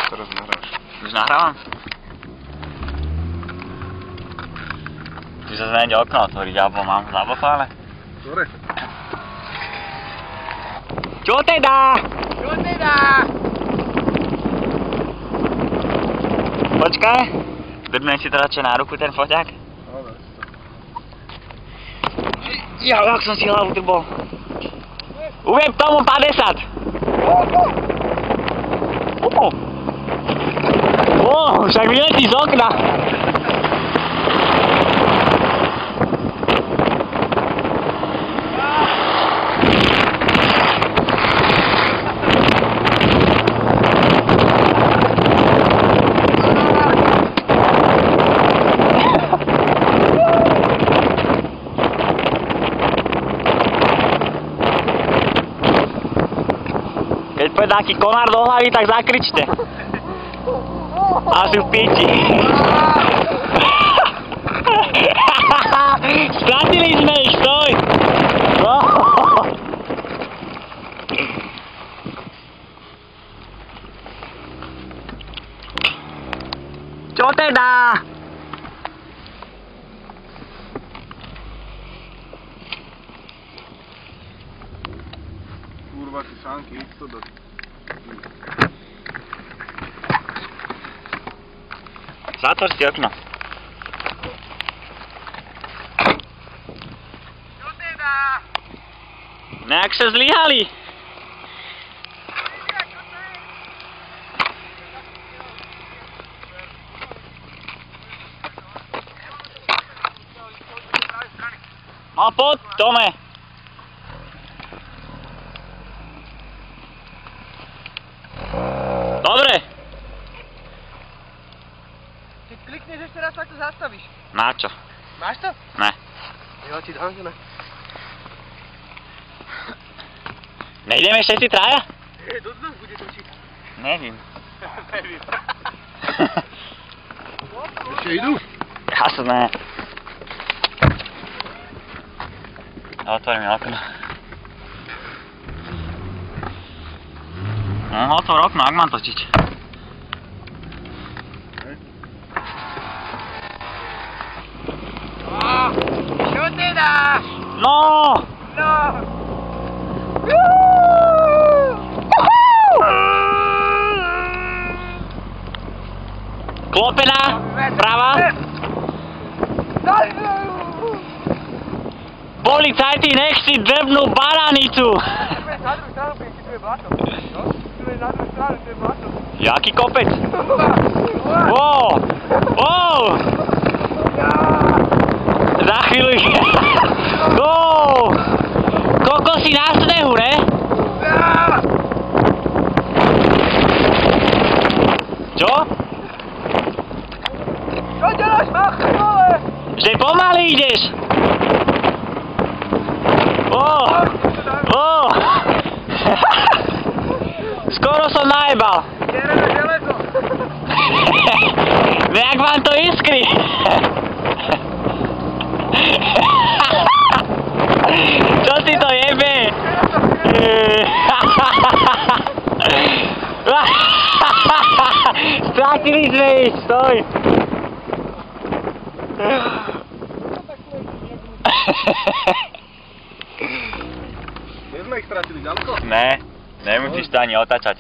Teraz nahráš. Už nahrávam? Ty sa nejde okno otvoriť, alebo mám zablokované? Dobre. Čo teda? Čo teda? Počkaj. Drbnem si to radšej na ruku ten foťák. Dobre. Ja, jak som si hlavu drbol. Uviem tomu 50. Však vyletí z okna. Keď pôjde nejaký konár do hlavy, tak zakričte. Asi v piči. Stratili sme ich, stoj! No. Čo teda? Kurva, ty sánky, íď to do... Zatvor si okno. Čo teda? Nejak sa zlyhali. No poď, Tome. Dobre. Keď klikneš ešte raz, tak to zastavíš. Na čo? Máš to? Ne. Ja ti dám to na... Nejdeme všetci traja? Do dnu bude točiť. Nevím. Neviem. Ešte idú? Jasné. Otvor mi okno. No, otvor okno, ak mám točiť. Čo teda? No! No! Klopená, prava. Policajti, nech si drbnú baranicu. Na druhú stranu, keď si tu je blato. No? Tu je na druhú stranu, tu je blato. Jaký kopec? Wow! Wow! Za chvíľu... Wow! Kokosy na snehu, ne? Čo? Čo děláš, mácha, vole? Že pomaly ideš! Skoro som najebal. Červené železo. Jak vám to iskry? Čo si to jebe? Stratili sme ich, stoj. Kde sme ich stratili, ďaleko? Ne, nemusíš to ani otáčať.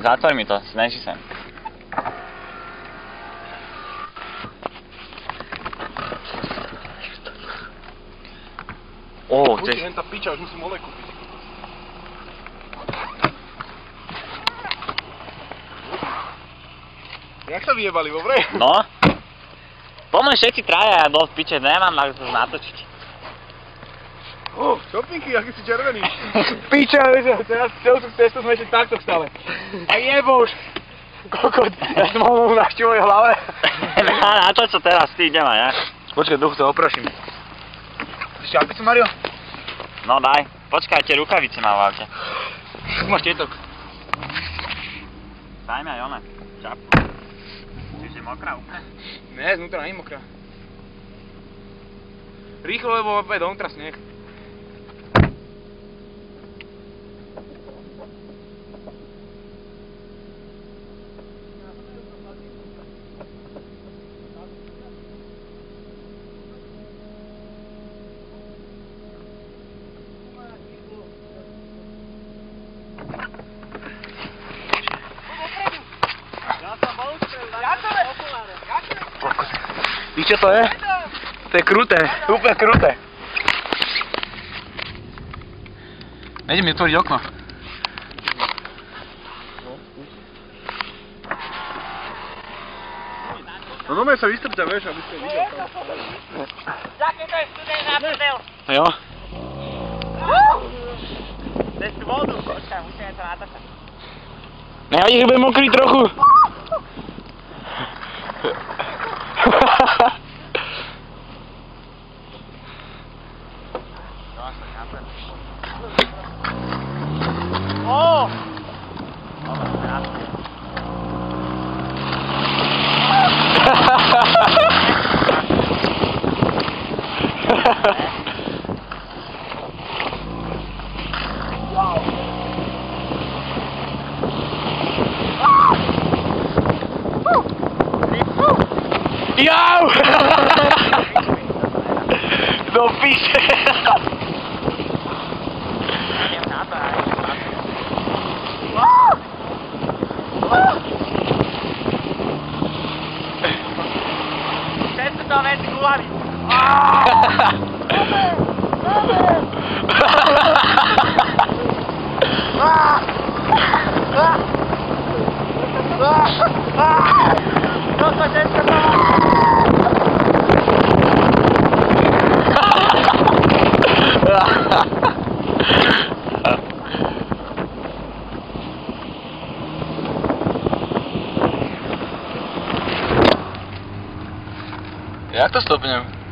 Zatvor mi to, sneží sem. Buď jen tá piča, už musím olej kúpiť. Jak sa vyjebali, dobre? No. Poďme všetci traja, ja dosť piče, nemám na to natočiť. Čopinky, aký si červený. Piče, teraz celú tú cestu sme ešte takto stále. A jebo už. Kokot, ja som mohol na šťovej hlave. Na to, čo teraz, ty idem aj ja. Počkaj, duchu sa opraším. Ešte šťapicu, Mario? No daj, počkajte, rukavice má v aute. Máš tietok. Daj mi aj one, čapku. Čiže mokrá úplne? Ne, znútra nie je mokrá. Rýchlo, lebo je donútra sneh. Víš, čo to je? To je kruté, úplne kruté. Nejde mi otvoriť okno. No normálne sa vystrča, vieš, aby ste videl. Jaký to je studený na prdel? Jo. Daj si vodu. Počkaj, musíme to natáčať. Nevadí, že bude mokrý trochu. Ó! Jau! Do piče! Idem na to aj. Všetko to veci gulaví. Toto všetko to Jak to stopnem?